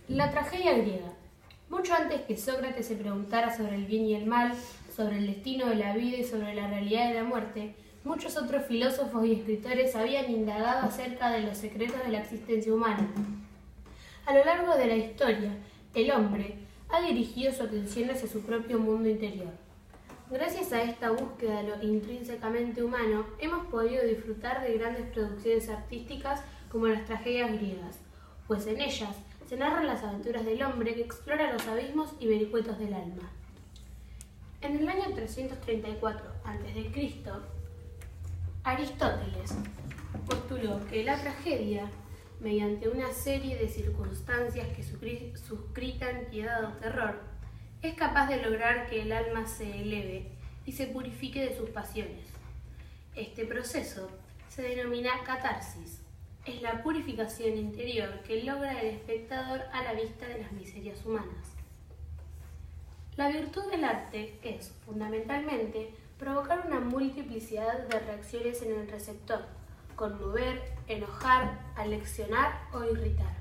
La tragedia griega. Mucho antes que Sócrates se preguntara sobre el bien y el mal, sobre el destino de la vida y sobre la realidad de la muerte, muchos otros filósofos y escritores habían indagado acerca de los secretos de la existencia humana. A lo largo de la historia, el hombre ha dirigido su atención hacia su propio mundo interior. Gracias a esta búsqueda de lo intrínsecamente humano, hemos podido disfrutar de grandes producciones artísticas como las tragedias griegas, pues en ellas se narran las aventuras del hombre que explora los abismos y vericuetos del alma. En el año 334 a.C., Aristóteles postuló que la tragedia, mediante una serie de circunstancias que suscitan piedad o terror, es capaz de lograr que el alma se eleve y se purifique de sus pasiones. Este proceso se denomina catarsis. Es la purificación interior que logra el espectador a la vista de las miserias humanas. La virtud del arte es, fundamentalmente, provocar una multiplicidad de reacciones en el receptor, conmover, enojar, aleccionar o irritar.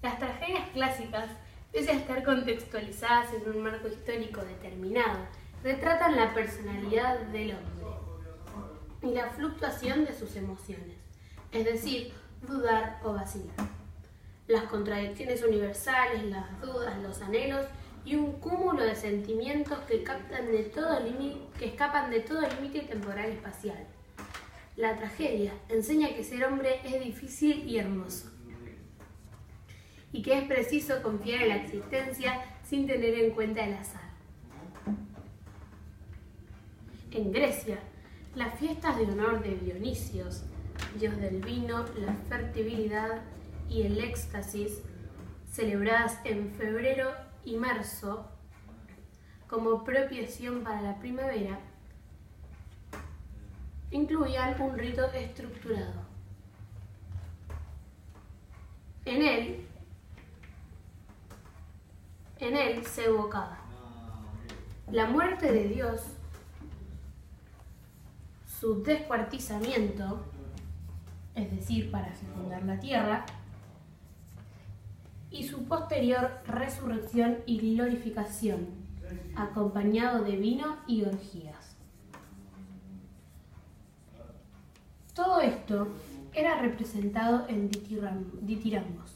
Las tragedias clásicas, pese a estar contextualizadas en un marco histórico determinado, retratan la personalidad del hombre y la fluctuación de sus emociones, es decir, dudar o vacilar. Las contradicciones universales, las dudas, los anhelos y un cúmulo de sentimientos que escapan de todo límite temporal espacial. La tragedia enseña que ser hombre es difícil y hermoso, y que es preciso confiar en la existencia sin tener en cuenta el azar. En Grecia, las fiestas de honor de Dionisios, dios del vino, la fertilidad y el éxtasis, celebradas en febrero y marzo como propiciación para la primavera, incluían un rito estructurado. En él se evocaba la muerte de Dios, su descuartizamiento, es decir, para fecundar la tierra, y su posterior resurrección y glorificación, acompañado de vino y orgías. Todo esto era representado en ditirambos,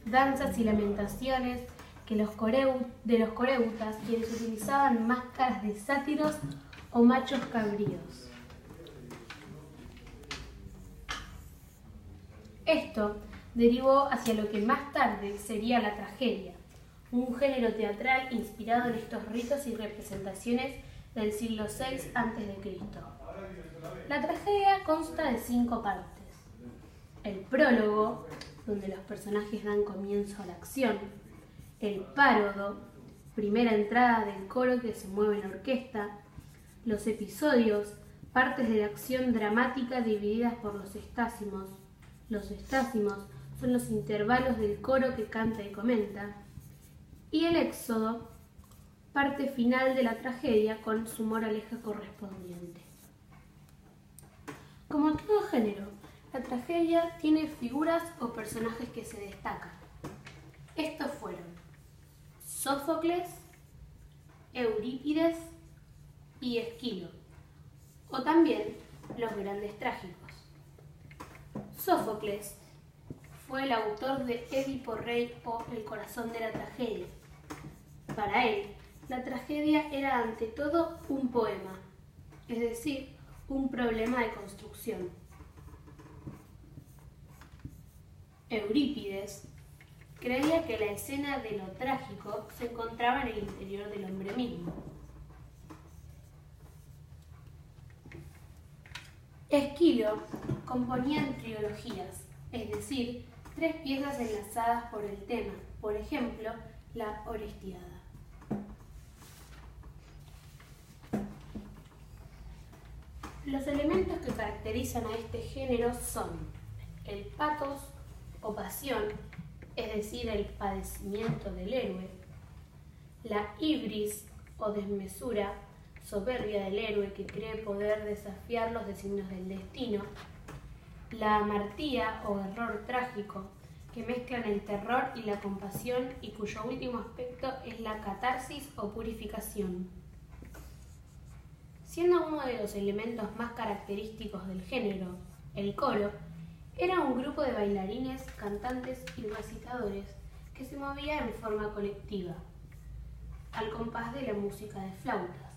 danzas y lamentaciones de los coreutas, quienes utilizaban máscaras de sátiros o machos cabríos. Esto derivó hacia lo que más tarde sería la tragedia, un género teatral inspirado en estos ritos y representaciones del siglo VI a.C. La tragedia consta de 5 partes: el prólogo, donde los personajes dan comienzo a la acción; el párodo, primera entrada del coro que se mueve en orquesta; los episodios, partes de la acción dramática divididas por los estásimos. Los estásimos son los intervalos del coro que canta y comenta; y el éxodo, parte final de la tragedia con su moraleja correspondiente. Como todo género, la tragedia tiene figuras o personajes que se destacan. Estos fueron Sófocles, Eurípides y Esquilo, o también los grandes trágicos. Sófocles fue el autor de Edipo Rey o El corazón de la tragedia. Para él, la tragedia era ante todo un poema, es decir, un problema de construcción. Eurípides creía que la escena de lo trágico se encontraba en el interior del hombre mismo. Esquilo componía en trilogías, es decir, 3 piezas enlazadas por el tema, por ejemplo, la Orestiada. Los elementos que caracterizan a este género son el pathos o pasión, es decir, el padecimiento del héroe; la ibris o desmesura, soberbia del héroe que cree poder desafiar los designios del destino, la amartía o error trágico, que mezclan el terror y la compasión y cuyo último aspecto es la catarsis o purificación. Siendo uno de los elementos más característicos del género, el coro era un grupo de bailarines, cantantes y recitadores que se movía en forma colectiva, al compás de la música de flautas.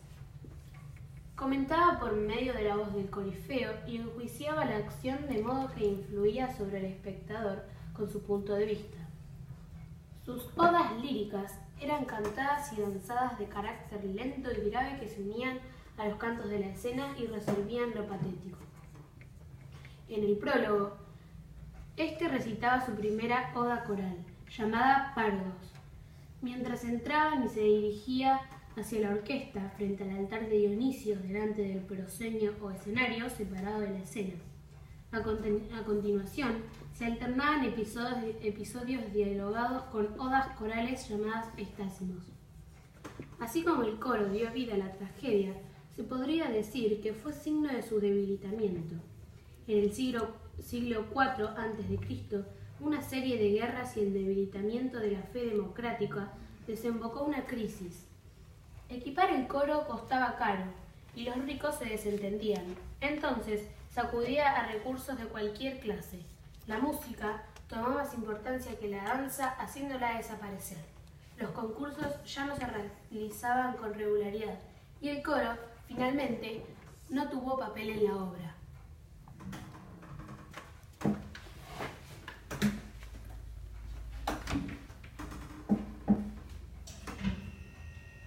Comentaba por medio de la voz del corifeo y enjuiciaba la acción de modo que influía sobre el espectador con su punto de vista. Sus odas líricas eran cantadas y danzadas de carácter lento y grave que se unían a los cantos de la escena y resolvían lo patético. En el prólogo, este recitaba su primera oda coral, llamada Pardos, mientras entraban y se dirigía hacia la orquesta frente al altar de Dionisio delante del proscenio o escenario separado de la escena. A continuación, se alternaban episodios dialogados con odas corales llamadas estásimos. Así como el coro dio vida a la tragedia, se podría decir que fue signo de su debilitamiento. En el siglo IV a.C., una serie de guerras y el debilitamiento de la fe democrática desembocó una crisis. Equipar el coro costaba caro y los ricos se desentendían. Entonces se acudía a recursos de cualquier clase. La música tomó más importancia que la danza, haciéndola desaparecer. Los concursos ya no se realizaban con regularidad y el coro, finalmente, no tuvo papel en la obra.